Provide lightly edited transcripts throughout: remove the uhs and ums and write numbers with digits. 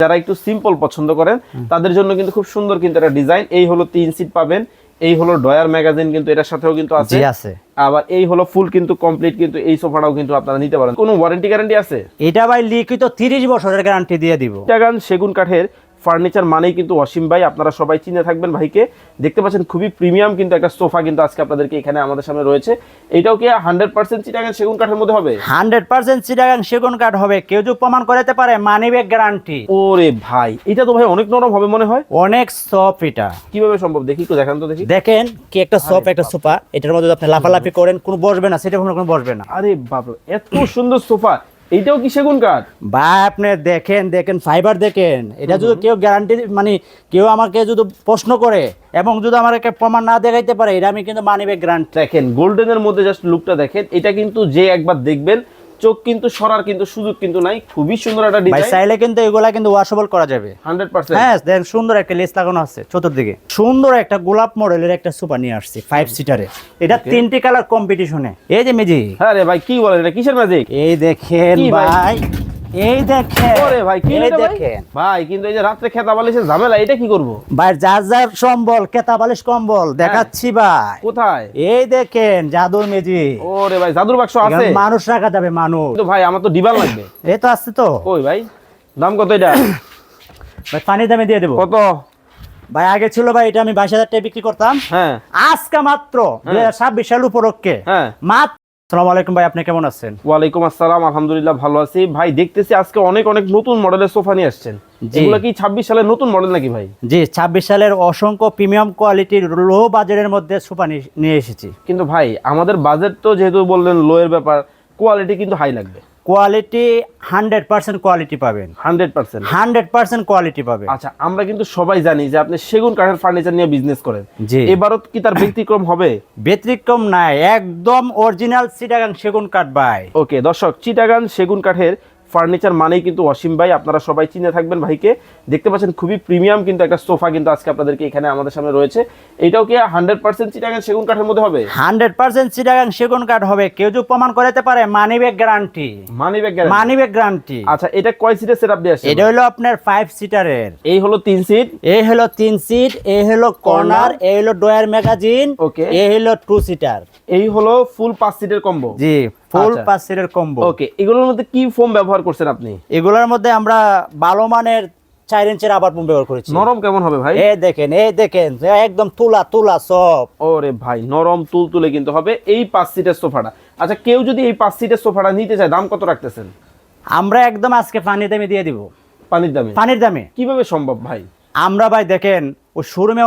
যারা একটু সিম্পল পছন্দ করেন তাদের জন্য কিন্তু খুব সুন্দর কিন্তু একটা ডিজাইন। এই হলো 3 সিট পাবেন, এই হলো ডয়ার ম্যাগাজিন কিন্তু এটার সাথেও কিন্তু আছে। জি আছে। আবার এই হলো ফুল কিন্তু কমপ্লিট কিন্তু এই সোফাটাও কিন্তু আপনারা নিতে পারেন। কোনো ওয়ারেন্টি গ্যারান্টি আছে? এটা ভাই লিখিত 30 বছরের গ্যারান্টি দিয়ে দিব। চিটাগাং সেগুন কাঠের ফার্নিচার মানেই কিন্তু অসীম ভাই, আপনারা সবাই চিনে থাকবেন ভাইকে। দেখতে পাচ্ছেন খুবই প্রিমিয়াম কিন্তু একটা সোফা কিন্তু আজকে আপনাদেরকে এখানে আমাদের সামনে রয়েছে। এটাও কি 100% চিটাগাং সেগুন কাঠের মধ্যে হবে? 100% চিটাগাং সেগুন কাঠ হবে। কেউ যদি প্রমাণ করাতে পারে মানি ব্যাগ গ্যারান্টি। ওরে ভাই, এটা তো ভাই অনেক নরম হবে মনে হয়। অনেক সফট। এটা কিভাবে সম্ভব দেখি একটু দেখান তো দেখি। দেখেন কি একটা সফট একটা সোফা। এটার মধ্যে আপনি লাফালাফি করেন কোনো বসবে না, সেটা কোনো বসবে না। আরে বাপ রে, এত সুন্দর সোফা! এইটাও কি সেগুন কাঠ? ভাই আপনি দেখেন ফাইবার দেখেন। এটা যদি কেউ গ্যারান্টি মানে কেউ আমাকে যদি প্রশ্ন করে এবং যদি আমাকে প্রমাণ না দেখাইতে পারে, এটা আমি কিন্তু মানি ব্যাগ গ্যারান্টি। দেখেন গোল্ডেনের মধ্যে জাস্ট লুকটা দেখেন। এটা কিন্তু যে একবার দেখবেন চোখ কিন্তু সরার কিন্তু সুযোগ কিন্তু নাই। খুবই সুন্দর একটা ভাই ডিজাইন। চাইলে কিন্তু এগুলা কিন্তু ওয়াশেবল করা যাবে 100%। হ্যাঁ দেখেন সুন্দর একটা লেস লাগানো আছে চতুর্দিকে। সুন্দর একটা গোলাপ মডেলের একটা সোফা নিয়ে আসছি 5 সিটারে। এটা 3টি কালার কম্পিটিশনে। এই যে মেজি। হ্যাঁ রে ভাই, কি বলেন, এটা কিসের ম্যাজিক? এই দেখেন কি ভাই? ভাই, এই দেখেন। ওরে ভাই, কি এই এটা ভাই? দেখেন ভাই কিন্তু এই যে রাত্রে খেতা বালিশের ঝামেলা, এটা কি করব? ভাই যার সম্বল কেতা বালিশ কম্বল দেখাচ্ছি ভাই। কোথায়? এই দেখেন জাদুর মেজি। ওরে ভাই, জাদুর বাক্স আছে? এখানে মানুষ রাখা যাবে মানুষ। কিন্তু ভাই আমার তো ডিবাল লাগবে। এই তো আছে তো। কই ভাই, দাম কত এটা? ভাই পানি দামে দিয়ে দেবো। কত? ভাই আগে ছিল ভাই এটা আমি 22,000 টাকা বিক্রি করতাম। হ্যাঁ আজকে মাত্র 2026 সাল উপলক্ষে হ্যাঁ। মাত্র। আসসালামু আলাইকুম ভাই, আপনি কেমন আছেন? ওয়ালাইকুম আসসালাম, আলহামদুলিল্লাহ ভালো আছি ভাই। দেখতেছি আজকে অনেক অনেক নতুন মডেলের সোফা নিয়ে আসছেন। এগুলো কি 26 সালের নতুন মডেল নাকি ভাই? জি 26 সালের অসংখ্য প্রিমিয়াম কোয়ালিটির লো বাজারের মধ্যে সোফা নিয়ে এসেছি। কিন্তু ভাই আমাদের বাজেট তো যেহেতু বললেন লো এর ব্যাপার, কোয়ালিটি কিন্তু হাই লাগবে। কোয়ালিটি 100% কোয়ালিটি পাবেন। 100%? 100% কোয়ালিটি পাবেন। আচ্ছা, আমরা কিন্তু সবাই জানি যে আপনি সেগুন কাঠের ফার্নিচার নিয়ে বিজনেস করেন। জি। এবারও কি তার ব্যতিক্রম হবে? ব্যতিক্রম নাই, একদম অরিজিনাল চিটাগাং সেগুন কাঠ ভাই। ওকে দর্শক, চিটাগাং সেগুন কাঠের ফার্নিচার মানেই কিন্তু অসীম ভাই, আপনারা সবাই চিনে থাকবেন ভাইকে। দেখতে পাচ্ছেন খুবই প্রিমিয়াম কিন্তু একটা সোফা কিন্তু আজকে আপনাদেরকে এখানে আমাদের সামনে রয়েছে। এটাও কি 100% চিটাগাং সেগুন কাঠের মধ্যে হবে? 100% চিটাগাং সেগুন কাঠ হবে। কেউ যদি প্রমাণ করাতে পারে money bag guarantee. Money bag guarantee? Money bag guarantee. আচ্ছা, এটা কয় সিটের সেটআপ দিয়ে আসছে? এটা হলো আপনার 5 সিটারের। এই হলো 3 সিট, এই হলো 3 সিট, এই হলো কর্নার, এই হলো ডয়ার ম্যাগাজিন, ওকে। এই হলো 2 সিটার, এই হলো ফুল 5 সিটের কম্বো। জি ফুল আচ্ছা। 5 সিটের কম্বো। ওকে, এগুলোর মধ্যে কি ফোম ব্যবহার করছেন আপনি? এগুলোর মধ্যে আমরা ভালো মানের 4 ইঞ্চের রাবার ফোম ব্যবহার করেছি। নরম কেমন হবে ভাই? এই দেখেন একদম তুলা সব। ওরে ভাই, নরম তুলতুলে কিন্তু হবে এই 5 সিটের সোফাটা। আচ্ছা, কেউ যদি এই 5 সিটের সোফাটা নিতে চায় দাম কত রাখতেছেন? আমরা একদম আজকে পানির দামে দিয়ে দিব। পানির দামে? পানির দামে কিভাবে সম্ভব ভাই? আমরা ভাই দেখেন ও শোরুমে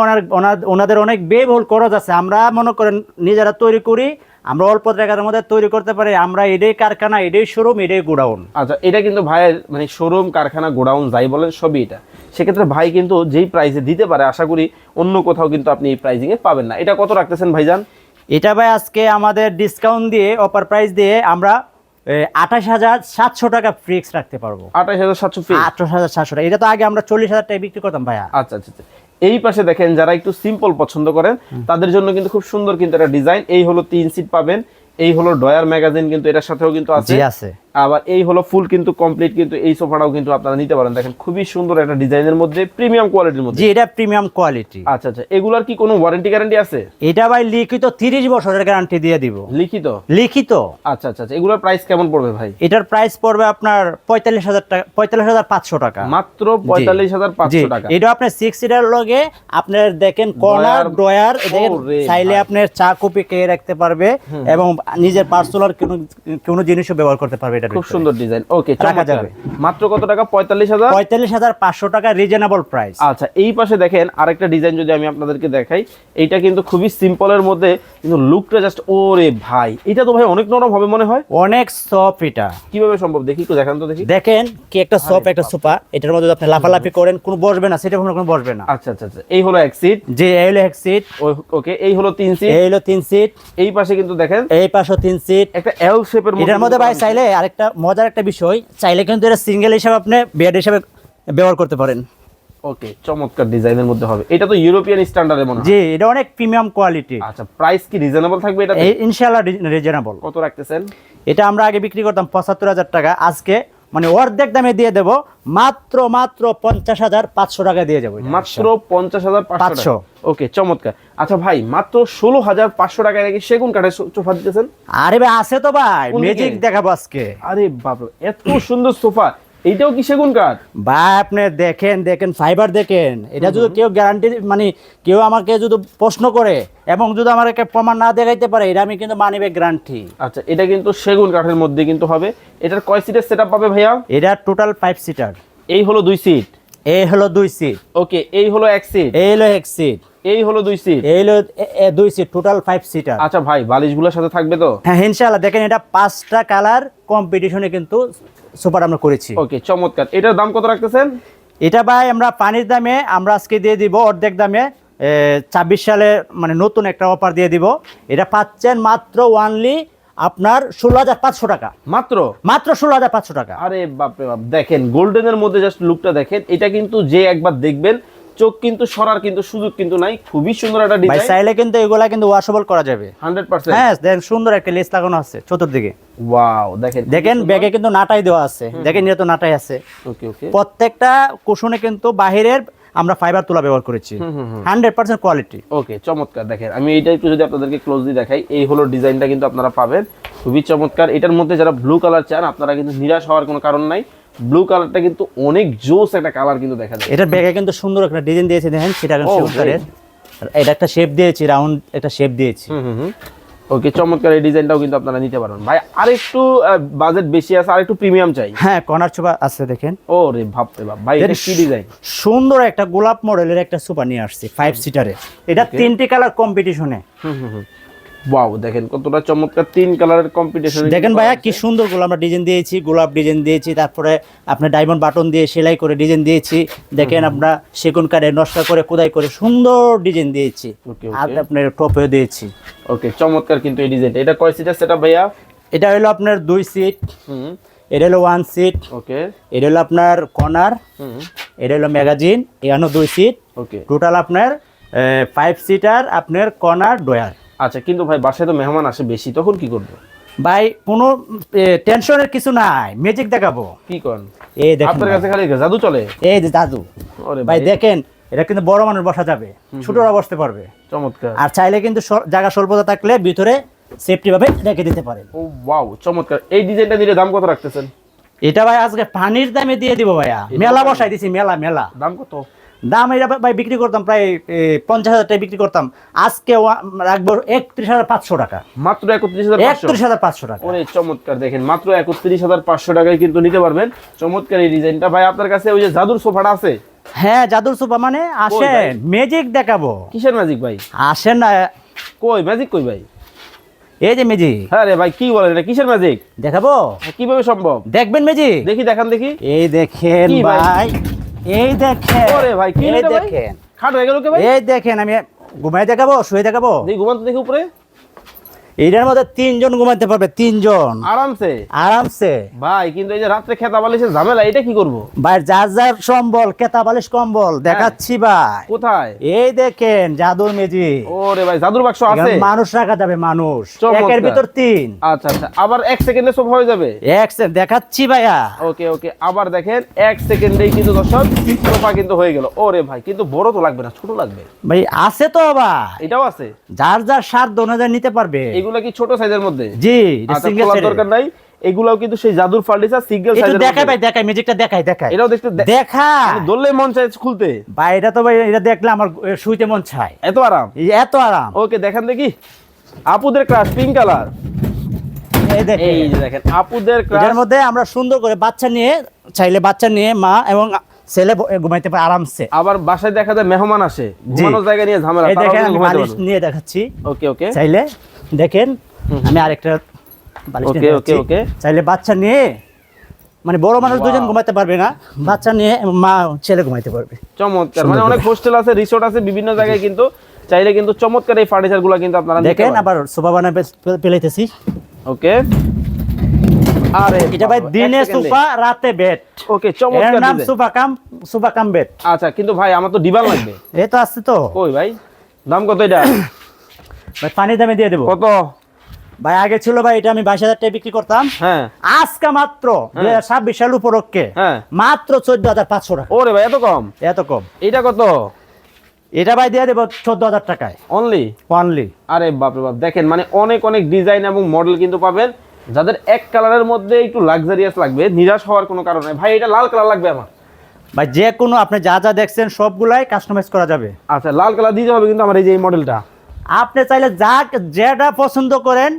ওনাদের অনেক ব্যয়বহুল খরচ আছে। আমরা মনে করেন নিজেরা তৈরি করি, আমরা অল্প টাকার মধ্যে তৈরি করতে পারি। আমরা এটাই কারখানা, এটাই শোরুম, এটাই গোডাউন। আচ্ছা, এটা কিন্তু ভাইয়ের মানে শোরুম, কারখানা, গোডাউন যাই বলেন সবই এটা। সেক্ষেত্রে ভাই কিন্তু যেই প্রাইসে দিতে পারে আশা করি অন্য কোথাও কিন্তু আপনি এই প্রাইসিংয়ে পাবেন না। এটা কত রাখতেছেন ভাইজান? এটা ভাই আজকে আমাদের ডিসকাউন্ট দিয়ে অফার প্রাইস দিয়ে আমরা 28,700 টাকা ফিক্স রাখতে পারবো। 28,700 ফিক্স? 28,700 টাকা। এটা তো আগে আমরা 40,000 টাকা বিক্রি করতাম ভাইয়া। আচ্ছা আচ্ছা আচ্ছা। এই পাশে দেখেন যারা একটু সিম্পল পছন্দ করেন তাদের জন্য কিন্তু খুব সুন্দর কিন্তু একটা ডিজাইন। এই হলো 3 সিট পাবেন, এই হলো ডয়ার ম্যাগাজিন কিন্তু এটার সাথেও কিন্তু আছে। জি আছে। আবার এই হলো ফুল কিন্তু কমপ্লিট কিন্তু এই সোফাটাও কিন্তু আপনারা নিতে পারেন। দেখেন খুবই সুন্দর একটা ডিজাইনের মধ্যে, প্রিমিয়াম কোয়ালিটির মধ্যে। জি এটা প্রিমিয়াম কোয়ালিটি। আচ্ছা আচ্ছা, এগুলার কি কোনো ওয়ারেন্টি গ্যারান্টি আছে? এটা ভাই লিখিত 30 বছরের গ্যারান্টি দিয়ে দিব। লিখিত? লিখিত। আচ্ছা আচ্ছা আচ্ছা। এগুলোর প্রাইস কেমন পড়বে ভাই? এটার প্রাইস পড়বে আপনার 45,000 টাকা, 45,500 টাকা। মাত্র 45,500 টাকা। এটা আপনার 6 সিটার লগে আপনার দেখেন কর্নার ড্রয়ার দেখেন, চাইলে আপনার চা কপি কে রাখতে পারবে এবং নিজের পার্সোনাল কোনো জিনিসও ব্যবহার করতে পারবে। এটা খুব সুন্দর ডিজাইন। ওকে, রাখা যাবে। মাত্র কত টাকা? 45,000? 45,500 টাকা রিজনেবল প্রাইস। আচ্ছা, এই পাশে দেখেন আরেকটা ডিজাইন যদি আমি আপনাদেরকে দেখাই। এইটা কিন্তু খুবই সিম্পলের মধ্যে কিন্তু লুকটা জাস্ট, ওরে ভাই এটা তো ভাই অনেক নরম হবে মনে হয়। অনেক সফট। এটা কিভাবে সম্ভব দেখি একটু দেখান তো দেখি। দেখেন কি একটা সফট একটা সোফা। এটার মধ্যে আপনি লাফালাফি করেন কোনো বসবে না, সেটা কোনো বসবে না। আচ্ছা আচ্ছা আচ্ছা। এই হলো এক সিট। জি এই হলো এক সিট। ওকে, এই হলো 3 সিট। এই হলো 3 সিট। এই পাশে কিন্তু দেখেন এই পাশে 3 সিট। একটা এল শেপের মধ্যে। এটার মধ্যে ভাই চাইলে আরেকটা মজার একটা বিষয়, চাইলে কিন্তু এটা সিঙ্গেল হিসাবে আপনি বেড হিসাবে ব্যবহার করতে পারেন। ওকে, চমৎকার ডিজাইনের মধ্যে হবে। এটা তো ইউরোপিয়ান স্ট্যান্ডার্ডের মনে হয়। জি এটা অনেক প্রিমিয়াম কোয়ালিটি। আচ্ছা, প্রাইস কি রিজনেবল থাকবে এটা? ইনশাআল্লাহ রিজনেবল। কত রাখতেছেন? এটা আমরা আগে বিক্রি করতাম 75,000 টাকা, আজকে মানে অর্ধেক দামে দিয়ে দেবো, মাত্র 50,500 টাকা দিয়ে যাবো। মাত্র 50,500। 500। ওকে, চমৎকার। আচ্ছা ভাই, মাত্র 16,500 টাকায় নাকি সেগুন কাঠের সোফা দিতেছেন? আরে ভাই আছে তো ভাই, কোন দিকে? ম্যাজিক দেখাবো আজকে। আরে বাবা, এত সুন্দর সোফা, এইটাও কি সেগুন কাঠ? ভাই আপনি দেখেন ফাইবার দেখেন, এটা যদি কেউ গ্যারান্টি মানে কেউ আমাকে যদি প্রশ্ন করে এবং যদি আমাকে প্রমাণ না দেখাইতে পারে, এটা আমি কিন্তু মানি ব্যাক গ্যারান্টি। আচ্ছা, এটা কিন্তু সেগুন কাঠের মধ্যে কিন্তু হবে। এটার কয় সিটের সেটআপ পাবে ভাইয়া? এটা টোটাল 5 সিটার। এই হলো 2 সিট। এই হলো 2 সিট। ওকে, এই হলো 1 সিট। এই হলো 1 সিট। এই হলো 2 সিট। এই হলো 2 সিট, টোটাল 5 সিটার। আচ্ছা ভাই, বালিশগুলোর সাথে থাকবে তো? হ্যাঁ ইনশাআল্লাহ। দেখেন এটা 5টা কালার কম্পিটিশনে কিন্তু সুপার আমরা করেছি। ওকে, চমৎকার। এটার দাম কত রাখতেছেন? এটা ভাই আমরা পানির দামে আমরা আজকে দিয়ে দিব অর্ধেক দামে। 24 সালে মানে নতুন একটা অফার দিয়ে দিব। এটা পাচ্ছেন মাত্র অনলি আপনার 16,500 টাকা। মাত্র 16,500 টাকা। আরে বাপরে বাপ, দেখেন গোল্ডেনের মধ্যে জাস্ট লুকটা দেখেন। এটা কিন্তু যে একবার দেখবেন চোখ কিন্তু সরার কিন্তু সুযোগ কিন্তু নাই। খুবই সুন্দর একটা ভাই ডিজাইন। চাইলে কিন্তু এগুলা কিন্তু ওয়াশেবল করা যাবে 100%। হ্যাঁ দেখেন সুন্দর একটা লেস লাগানো আছে চতুর্দিকে। ওয়াও, দেখেন দেখেন ব্যাগে কিন্তু নাটাই দেওয়া আছে। দেখেন এটা তো নাটাই আছে। ওকে ওকে। প্রত্যেকটা কুশনে কিন্তু বাহিরের আমরা ফাইবার তুলা ব্যবহার করেছি। 100% কোয়ালিটি। ওকে, চমৎকার। দেখেন আমি এইটা একটু যদি আপনাদেরকে ক্লোজলি দেখাই, এই হলো ডিজাইনটা কিন্তু আপনারা পাবেন। খুবই চমৎকার। এটার মধ্যে যারা ব্লু কালার চান, আপনারা কিন্তু নিরাশ হওয়ার কোনো কারণ নাই। ব্লু কালারটা কিন্তু অনেক জোস একটা কালার কিন্তু দেখা যায়। এটার ব্যাগে কিন্তু সুন্দর একটা ডিজাইন দিয়েছি দেখেন, সেটা Oh, সুন্দরের। এটা একটা শেপ দিয়েছি, রাউন্ড একটা শেপ দিয়েছি। ওকে, চমৎকার। এই ডিজাইনটাও কিন্তু আপনারা নিতে পারবেন। ভাই আরেকটু বাজেট বেশি আছে, আরেকটু প্রিমিয়াম চাই। হ্যাঁ কর্নার সোফা আছে দেখেন। ও রে বাপ রে বাপ, ভাই এটা কি ডিজাইন? সুন্দর একটা গোলাপ মডেলের একটা সোফা নিয়ে আসছি 5 সিটারের। এটা 3টি কালার কম্পিটিশনে। ওয়াও, দেখেন কতটা চমৎকার 3 কালারের কম্পিটিশন। দেখেন ভাইয়া কি সুন্দর গুলো আমরা ডিজাইন দিয়েছি, গোলাপ ডিজাইন দিয়েছি, তারপরে আপনার ডায়মন্ড বাটন দিয়ে সেলাই করে ডিজাইন দিয়েছি। দেখেন আমরা সেগুন কাঠে নকশা করে খোদাই করে সুন্দর ডিজাইন দিয়েছি। ওকে আর আপনার টপেও দিয়েছি। ওকে, চমৎকার কিন্তু এই ডিজাইনটা। এটা কয় সিটার সেটআপ ভাইয়া? এটা হলো আপনার 2 সিট। এটা হলো 1 সিট। ওকে। এটা হলো আপনার কর্নার। এটা হলো ম্যাগাজিন। এখানেও 2 সিট। ওকে। টোটাল আপনার 5 সিটার আপনার কর্নার ডয়ার। আচ্ছা, কিন্তু ভাই বাসায় তো মেহমান আসে বেশি, তখন কি করবো? ভাই কোনো টেনশনের কিছু নাই, ম্যাজিক দেখাবো। কি করেন এই দেখেন আপনার ভাই। কাছে? খালি জাদু চলে? এই যে দাদু ওরে ভাই দেখেন, এটা কিন্তু বড় মানুষ বসা যাবে, ছোটরা বসতে পারবে। চমৎকার। আর চাইলে কিন্তু জায়গা স্বল্পতা থাকলে ভিতরে সেফটি ভাবে রেখে দিতে পারেন। ও ওয়াও, চমৎকার। এই ডিজাইনটা নিলে দাম কত রাখতেছেন? এটা ভাই আজকে পানির দামে দিয়ে দিব ভাইয়া। মেলা বসাই দিছি, মেলা মেলা। দাম কত? দাম এটা ভাই বিক্রি করতাম প্রায় 50,000 টাকা বিক্রি করতাম, আজকে রাখবো 31,500 টাকা। মাত্র 31,500? 31,500 টাকা। ওরে চমৎকার। দেখেন মাত্র 31,500 টাকায় কিন্তু নিতে পারবেন চমৎকার এই ডিজাইনটা। ভাই আপনার কাছে ওই যে জাদুর সোফাটা আছে? হ্যাঁ জাদুর সোফা মানে আসেন, ম্যাজিক দেখাবো। কিসের ম্যাজিক ভাই? আসেন না। কই ম্যাজিক কই ভাই? এই যে ম্যাজিক। হ্যাঁ রে ভাই, কি বলেন, এটা কিসের ম্যাজিক? দেখাবো, কিভাবে সম্ভব? দেখবেন ম্যাজিক। দেখি, দেখান দেখি। এই দেখেন কি ভাই? ভাই, এই দেখেন। ওরে ভাই, কি এই এটা ভাই? দেখেন, খাট হয়ে গেল কে ভাই? এই দেখেন। আমি ঘুমাই দেখাবো, শুয়ে দেখাবো। দেখি, ঘুমান তো দেখি উপরে। এটার মধ্যে 3 জন ঘুমাতে পারবে, 3 জন আরামসে। আরামসে। ভাই কিন্তু এই যে রাত্রে খেতা বালিশের ঝামেলা, এটা কি করব? ভাই যার যার সম্বল, কেতা বালিশ কম্বল দেখাচ্ছি ভাই। কোথায়? এই দেখেন জাদুর ম্যাজিক। ওরে ভাই, জাদুর বাক্স আছে? এখানে মানুষ রাখা যাবে, মানুষ। চমৎকার। একের ভিতর 3। আচ্ছা আচ্ছা, আবার 1 সেকেন্ডে সব হয়ে যাবে? দেখাচ্ছি ভাইয়া। ওকে ওকে, আবার দেখেন 1 সেকেন্ডেই কিন্তু দর্শক সোফা কিন্তু হয়ে গেল। ওরে ভাই, কিন্তু বড় তো লাগবে না, ছোট লাগবে? ভাই আছে তো ভাই, এটাও আছে? যার যার স্বাদ অনুযায়ী নিতে পারবে। এগুলা কি ছোট সাইজের মধ্যে? জি, আচ্ছা, সিঙ্গেল খোলার সাইজ। দরকার নাই। এগুলাও কিন্তু সেই জাদুর ফার্নিচার সিঙ্গেল একটু সাইজের দেখাই ভাই, দেখাই ম্যাজিকটা, দেখাই দেখাই। এটাও দেখতে দেখা দললে মন চায় খুলতে। ভাই এটা তো ভাই, এটা দেখলে আমার শুইতে মন চায়, এত আরাম। এত আরাম। ওকে, দেখান দেখি। আপুদের ক্রাশ পিঙ্ক কালার। এই দেখেন, এই যে দেখেন আপুদের ক্রাশ। এটার মধ্যে আমরা সুন্দর করে বাচ্চা নিয়ে, চাইলে বাচ্চা নিয়ে মা এবং ছেলে ঘুমাইতে পারে আরামসে। আবার বাসায় দেখা যায় মেহমান আসে, ঘুমানোর জায়গা নিয়ে ঝামেলা। এই দেখেন আমি বালিশ নিয়ে দেখাচ্ছি। ওকে ওকে। চাইলে দেখেন, আমি আরেকটা বালিশ ওকে, নিয়ে ওকে, দেখাচ্ছি। ওকে। চাইলে বাচ্চা নিয়ে, মানে বড় মানুষ দুজন ঘুমাতে পারবে না, বাচ্চা নিয়ে মা ছেলে ঘুমাইতে পারবে। চমৎকার। মানে অনেক হোস্টেল আছে, রিসোর্ট আছে, বিভিন্ন জায়গায় কিন্তু চাইলে কিন্তু চমৎকার এই ফার্নিচার গুলো কিন্তু আপনারা দেখেন। আবার সোফা বানাবে পেলাইতেছি। ওকে। আরে এটা ভাই দিনে সোফা, রাতে বেড। ওকে, এর চমৎকার নাম ডিজাইন। Sofa cum bed. আচ্ছা, কিন্তু ভাই আমার তো ডিবান লাগবে। এই তো আসছে তো কই ভাই, দাম কত এটা? ভাই পানির দামে দিয়ে দেবো। কত? ভাই আগে ছিল ভাই এটা আমি 22,000 টাকা বিক্রি করতাম, হ্যাঁ আজকে মাত্র 2026 সাল উপলক্ষে হ্যাঁ মাত্র 14,500 টাকা। ওরে ভাই এত কম, এত কম? এটা কত? এটা ভাই দিয়ে দেবো 14,000 টাকায় অনলি। অনলি। আরে বাপরে বাপ, দেখেন মানে অনেক অনেক ডিজাইন এবং মডেল কিন্তু পাবেন। যাদের এক কালারের মধ্যে একটু লাক্সারিয়াস লাগবে, নিরাশ হওয়ার কোনো কারণ নেই। ভাই এটা লাল কালার লাগবে আমার। ভাই যে কোনো আপনি যা যা দেখছেন সবগুলাই কাস্টমাইজ করা যাবে। আচ্ছা লাল কালার দিতে হবে কিন্তু আমার এই যে এই মডেলটা। আপনি চাইলে যা যেটা পছন্দ করেন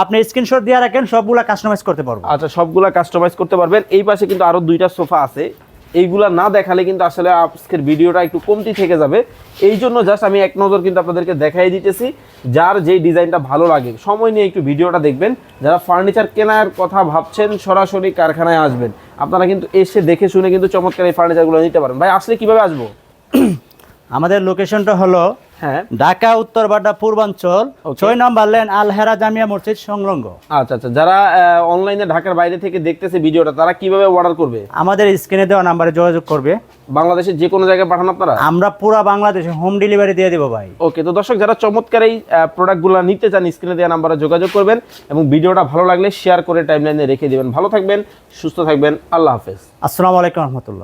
আপনি স্ক্রিনশট দিয়ে রাখেন, সবগুলা কাস্টমাইজ করতে পারবো। আচ্ছা সবগুলা কাস্টমাইজ করতে পারবেন। এই পাশে কিন্তু আরো দুইটা সোফা আছে, এইগুলা না দেখালে কিন্তু আসলে আজকের ভিডিওটা একটু কমতি থেকে যাবে। এই জন্য জাস্ট আমি এক নজর কিন্তু আপনাদেরকে দেখাই দিতেছি। যার যেই ডিজাইনটা ভালো লাগে সময় নিয়ে একটু ভিডিওটা দেখবেন। যারা ফার্নিচার কেনার কথা ভাবছেন সরাসরি কারখানায় আসবেন, আপনারা কিন্তু এসে দেখে শুনে কিন্তু চমৎকার এই ফার্নিচারগুলো নিতে পারেন। ভাই আসলে কিভাবে আসবো? আমাদের লোকেশনটা হলো হ্যাঁ ঢাকা উত্তর বাড্ডা পূর্বাঞ্চল, 6 নম্বর লেন আল হেরা জামিয়া মসজিদ সংলগ্ন। আচ্ছা আচ্ছা, যারা অনলাইনে ঢাকার বাইরে থেকে দেখতেছে ভিডিওটা, তারা কিভাবে অর্ডার করবে? আমাদের স্ক্রিনে দেওয়া নাম্বারে যোগাযোগ করবে। বাংলাদেশের যে কোনো জায়গায় পাঠান আপনারা? আমরা পুরো বাংলাদেশে হোম ডেলিভারি দিয়ে দেবো ভাই। ওকে, তো দর্শক যারা চমৎকার এই প্রোডাক্টগুলো নিতে চান স্ক্রিনে দেওয়া নাম্বারে যোগাযোগ করবেন এবং ভিডিওটা ভালো লাগলে শেয়ার করে টাইমলাইনে রেখে দিবেন। ভালো থাকবেন, সুস্থ থাকবেন, আল্লাহ হাফেজ। আসসালামু আলাইকুম রহমতুল্লাহ।